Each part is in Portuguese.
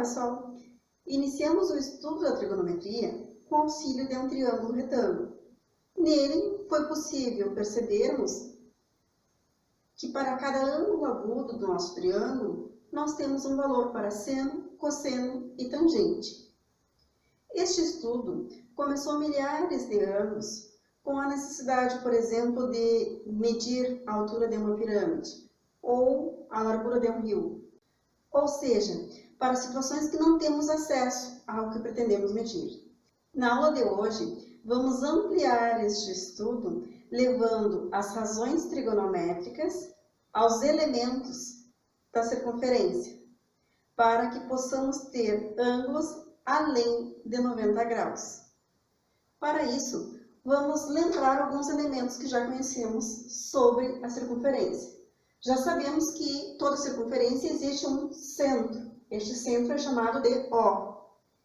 pessoal! Iniciamos o estudo da trigonometria com o auxílio de um triângulo retângulo. Nele foi possível percebermos que para cada ângulo agudo do nosso triângulo, nós temos um valor para seno, cosseno e tangente. Este estudo começou há milhares de anos com a necessidade, por exemplo, de medir a altura de uma pirâmide ou a largura de um rio. Ou seja, para situações que não temos acesso ao que pretendemos medir. Na aula de hoje, vamos ampliar este estudo levando as razões trigonométricas aos elementos da circunferência, para que possamos ter ângulos além de 90 graus. Para isso, vamos lembrar alguns elementos que já conhecemos sobre a circunferência. Já sabemos que toda circunferência existe um centro. Este centro é chamado de O.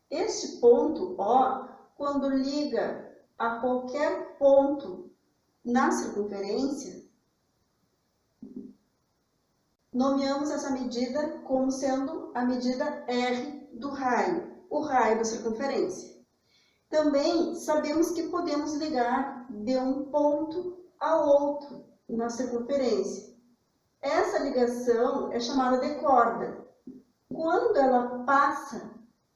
Este ponto O, quando liga a qualquer ponto na circunferência, nomeamos essa medida como sendo a medida R do raio, o raio da circunferência. Também sabemos que podemos ligar de um ponto ao outro na circunferência. Essa ligação é chamada de corda. Quando ela passa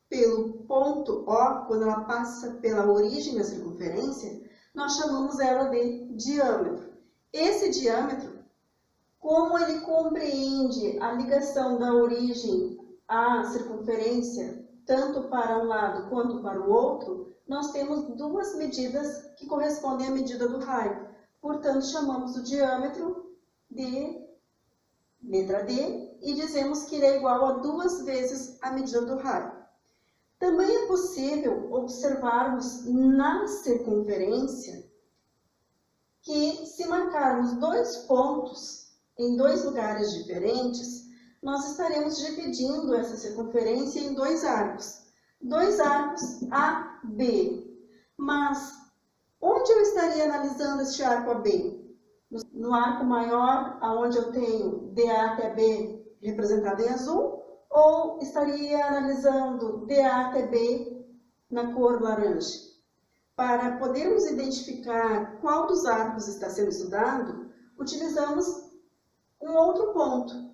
pelo ponto O, quando ela passa pela origem da circunferência, nós chamamos ela de diâmetro. Esse diâmetro, como ele compreende a ligação da origem à circunferência, tanto para um lado quanto para o outro, nós temos duas medidas que correspondem à medida do raio. Portanto, chamamos o diâmetro de letra D e dizemos que ele é igual a 2 vezes a medida do raio. Também é possível observarmos na circunferência que, se marcarmos 2 pontos em 2 lugares diferentes, nós estaremos dividindo essa circunferência em 2 arcos. 2 arcos AB. Mas onde eu estaria analisando este arco AB? No arco maior, onde eu tenho DA até B representado em azul, ou estaria analisando DA até B na cor laranja? Para podermos identificar qual dos arcos está sendo estudado, utilizamos um outro ponto.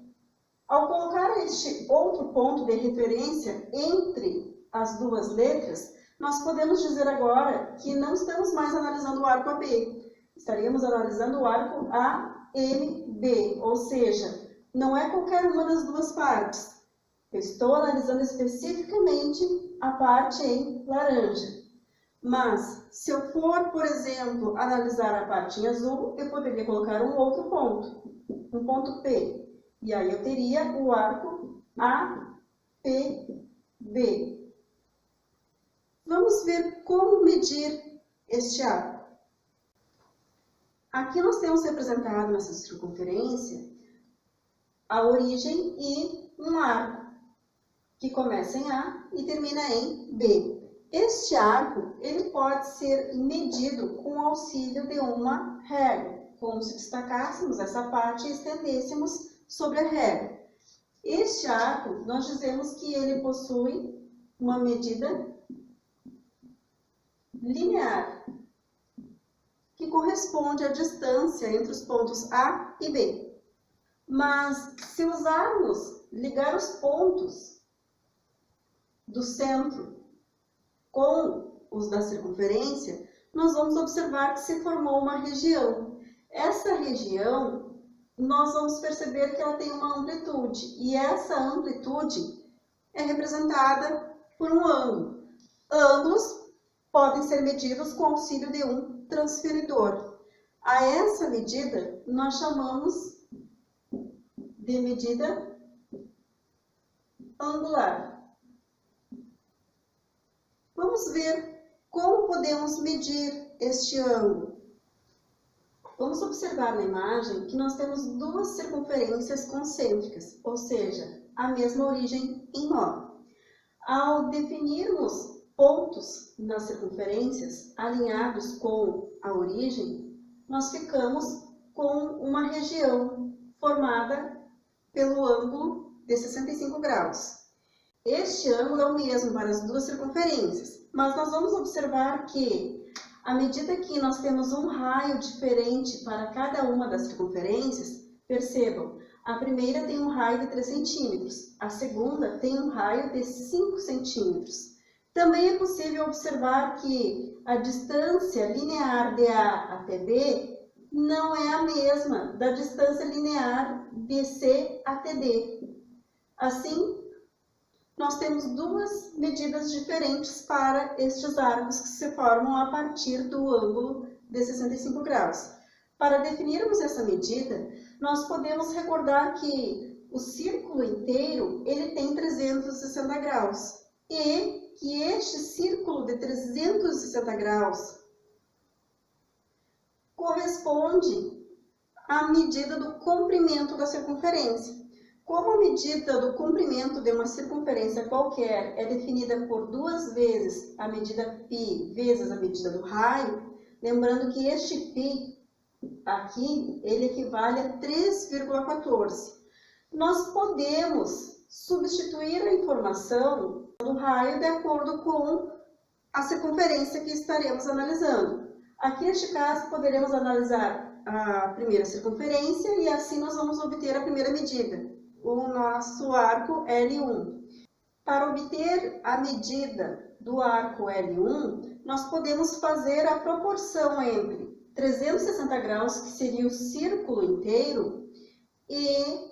Ao colocar este outro ponto de referência entre as duas letras, nós podemos dizer agora que não estamos mais analisando o arco AB. Estaríamos analisando o arco AMB, ou seja, não é qualquer uma das duas partes. Eu estou analisando especificamente a parte em laranja. Mas, se eu for, por exemplo, analisar a parte em azul, eu poderia colocar um outro ponto, um ponto P. E aí eu teria o arco APB. Vamos ver como medir este arco. Aqui nós temos representado nessa circunferência a origem e um arco, que começa em A e termina em B. Este arco ele pode ser medido com o auxílio de uma régua, como se destacássemos essa parte e estendêssemos sobre a régua. Este arco, nós dizemos que ele possui uma medida linear, que corresponde à distância entre os pontos A e B. Mas, se usarmos ligar os pontos do centro com os da circunferência, nós vamos observar que se formou uma região. Essa região, nós vamos perceber que ela tem uma amplitude, e essa amplitude é representada por um ângulo. Ângulos podem ser medidos com auxílio de um transferidor. A essa medida, nós chamamos de medida angular. Vamos ver como podemos medir este ângulo. Vamos observar na imagem que nós temos duas circunferências concêntricas, ou seja, a mesma origem em nó. Ao definirmos pontos nas circunferências alinhados com a origem, nós ficamos com uma região formada pelo ângulo de 65 graus. Este ângulo é o mesmo para as duas circunferências, mas nós vamos observar que, à medida que nós temos um raio diferente para cada uma das circunferências, percebam, a primeira tem um raio de 3 centímetros, a segunda tem um raio de 5 centímetros. Também é possível observar que a distância linear de A até B não é a mesma da distância linear de C até D. Assim, nós temos duas medidas diferentes para estes arcos que se formam a partir do ângulo de 65 graus. Para definirmos essa medida, nós podemos recordar que o círculo inteiro ele tem 360 graus e que este círculo de 360 graus corresponde à medida do comprimento da circunferência. Como a medida do comprimento de uma circunferência qualquer é definida por 2 vezes a medida π vezes a medida do raio, lembrando que este π aqui, ele equivale a 3,14. Nós podemos substituir a informação do raio de acordo com a circunferência que estaremos analisando. Aqui, neste caso, poderemos analisar a primeira circunferência e assim nós vamos obter a primeira medida, o nosso arco L1. Para obter a medida do arco L1, nós podemos fazer a proporção entre 360 graus, que seria o círculo inteiro, e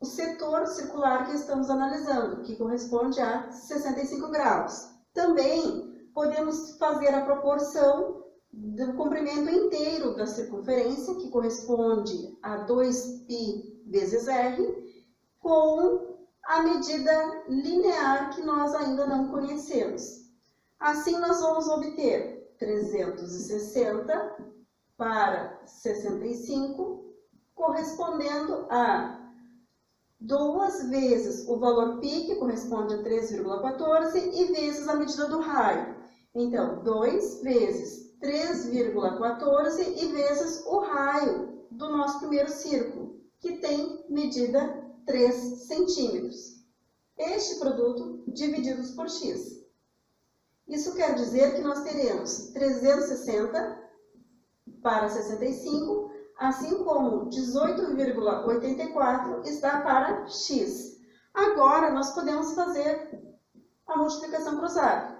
o setor circular que estamos analisando, que corresponde a 65 graus. Também podemos fazer a proporção do comprimento inteiro da circunferência, que corresponde a 2π vezes r, com a medida linear que nós ainda não conhecemos. Assim, nós vamos obter 360 para 65, correspondendo a 2 vezes o valor π, que corresponde a 3,14, e vezes a medida do raio. Então, 2 vezes 3,14 e vezes o raio do nosso primeiro círculo, que tem medida 3 centímetros. Este produto divididos por x. Isso quer dizer que nós teremos 360 para 65, assim como 18,84 está para x. Agora, nós podemos fazer a multiplicação cruzada.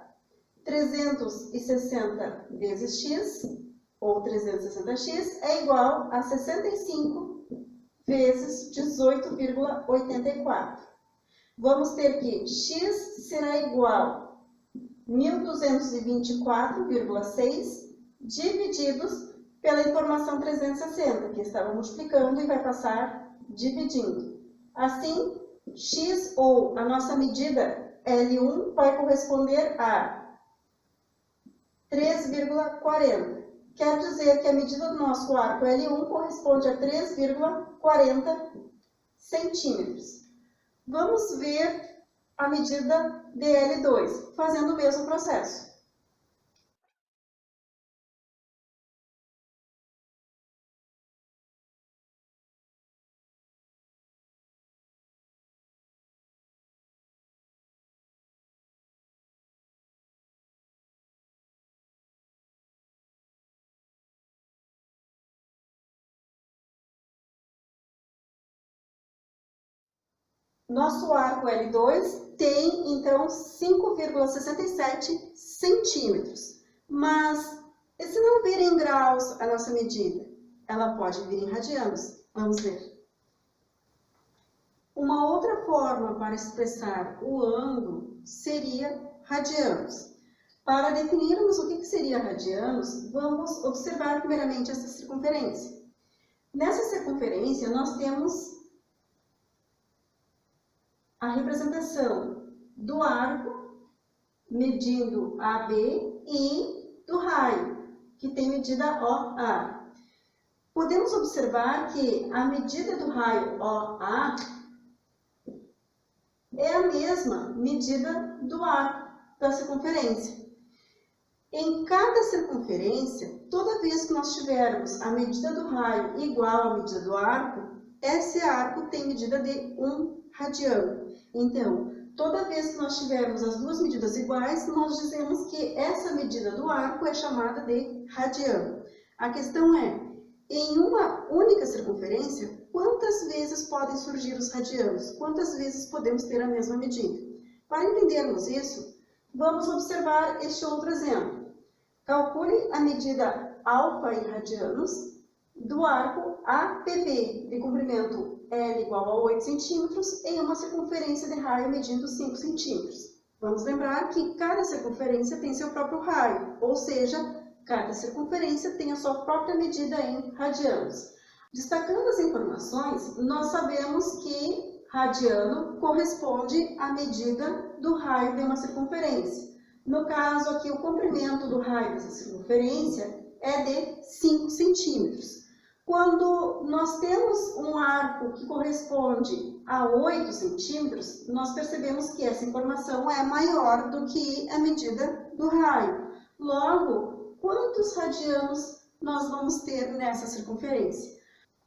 360 vezes x, ou 360x, é igual a 65 vezes 18,84. Vamos ter que x será igual a 1.224,6 divididos pela informação 360, que estava multiplicando e vai passar dividindo. Assim, x, ou a nossa medida L1, vai corresponder a 3,40. Quer dizer que a medida do nosso arco L1 corresponde a 3,40 centímetros. Vamos ver a medida de L2, fazendo o mesmo processo. Nosso arco L2 tem, então, 5,67 centímetros. Mas, e se não vir em graus a nossa medida? Ela pode vir em radianos. Vamos ver. Uma outra forma para expressar o ângulo seria radianos. Para definirmos o que seria radianos, vamos observar primeiramente essa circunferência. Nessa circunferência, nós temos a representação do arco medindo AB e do raio, que tem medida OA. Podemos observar que a medida do raio OA é a mesma medida do arco da circunferência. Em cada circunferência, toda vez que nós tivermos a medida do raio igual à medida do arco, esse arco tem medida de 1 radiano. Então, toda vez que nós tivermos as duas medidas iguais, nós dizemos que essa medida do arco é chamada de radiano. A questão é, em uma única circunferência, quantas vezes podem surgir os radianos? Quantas vezes podemos ter a mesma medida? Para entendermos isso, vamos observar este outro exemplo. Calcule a medida alfa em radianos do arco APB, de comprimento L igual a 8 centímetros, em uma circunferência de raio medindo 5 centímetros. Vamos lembrar que cada circunferência tem seu próprio raio, ou seja, cada circunferência tem a sua própria medida em radianos. Destacando as informações, nós sabemos que radiano corresponde à medida do raio de uma circunferência. No caso aqui, o comprimento do raio dessa circunferência é de 5 centímetros. Quando nós temos um arco que corresponde a 8 centímetros, nós percebemos que essa informação é maior do que a medida do raio. Logo, quantos radianos nós vamos ter nessa circunferência?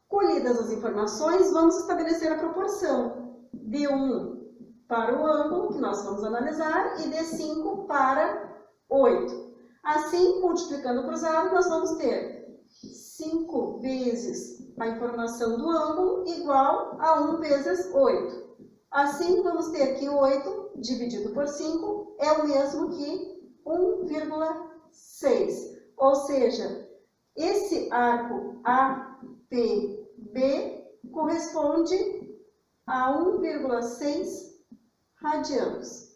Colhidas as informações, vamos estabelecer a proporção de 1 para o ângulo, que nós vamos analisar, e de 5 para 8. Assim, multiplicando o cruzado, nós vamos ter 5 vezes a informação do ângulo igual a 1 vezes 8. Assim, vamos ter que 8 dividido por 5 é o mesmo que 1,6. Ou seja, esse arco APB corresponde a 1,6 radianos.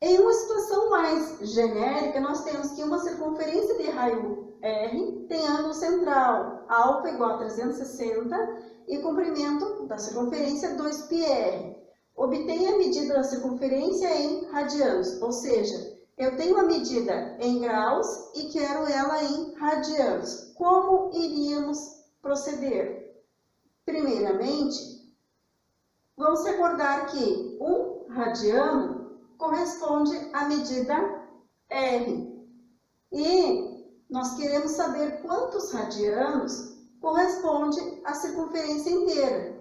Em uma situação mais genérica, nós temos que uma circunferência de raio R tem ângulo central alfa igual a 360 e comprimento da circunferência 2πr. Obtenha a medida da circunferência em radianos, ou seja, eu tenho a medida em graus e quero ela em radianos. Como iríamos proceder? Primeiramente, vamos recordar que 1 radiano corresponde à medida R. E nós queremos saber quantos radianos corresponde à circunferência inteira,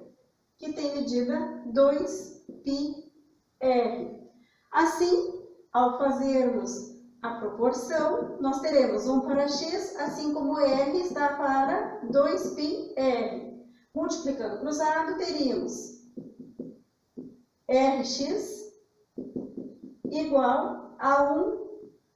que tem medida 2πr. Assim, ao fazermos a proporção, nós teremos 1 para x, assim como r está para 2πr. Multiplicando cruzado, teríamos rx igual a 1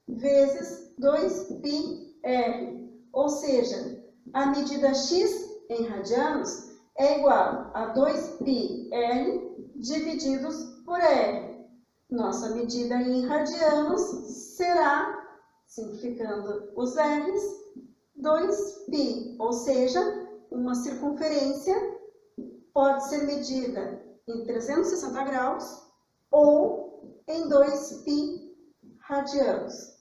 vezes 2πr, ou seja, a medida x em radianos é igual a 2πr divididos por r. Nossa medida em radianos será, simplificando os r's, 2π, ou seja, uma circunferência pode ser medida em 360 graus ou em 2π radianos.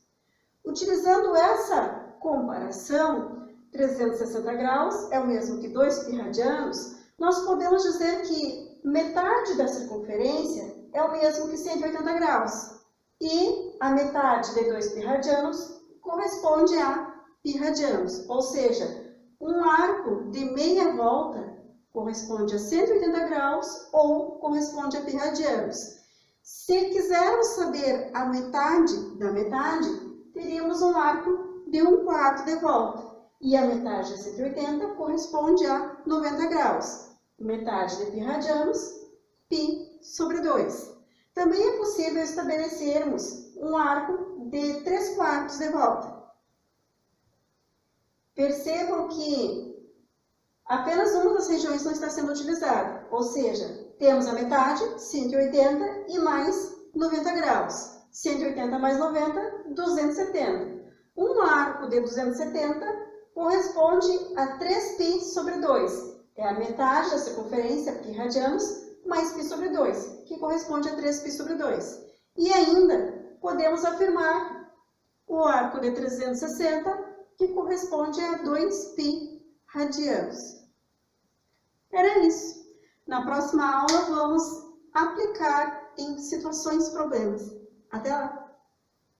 Utilizando essa comparação, 360 graus é o mesmo que 2π radianos, nós podemos dizer que metade da circunferência é o mesmo que 180 graus. E a metade de 2π radianos corresponde a π radianos, ou seja, um arco de meia volta corresponde a 180 graus ou corresponde a π radianos. Se quisermos saber a metade da metade, teríamos um arco de 1/4 de volta. E a metade de 180 corresponde a 90 graus. Metade de π radianos, π sobre 2. Também é possível estabelecermos um arco de 3/4 de volta. Percebam que apenas uma das regiões não está sendo utilizada, ou seja, temos a metade, 180, e mais 90 graus. 180 mais 90, 270. Um arco de 270 corresponde a 3π sobre 2. É a metade da circunferência, π radianos, mais π sobre 2, que corresponde a 3π sobre 2. E ainda podemos afirmar o arco de 360, que corresponde a 2π radianos. Era isso. Na próxima aula vamos aplicar em situações problemas. Até lá!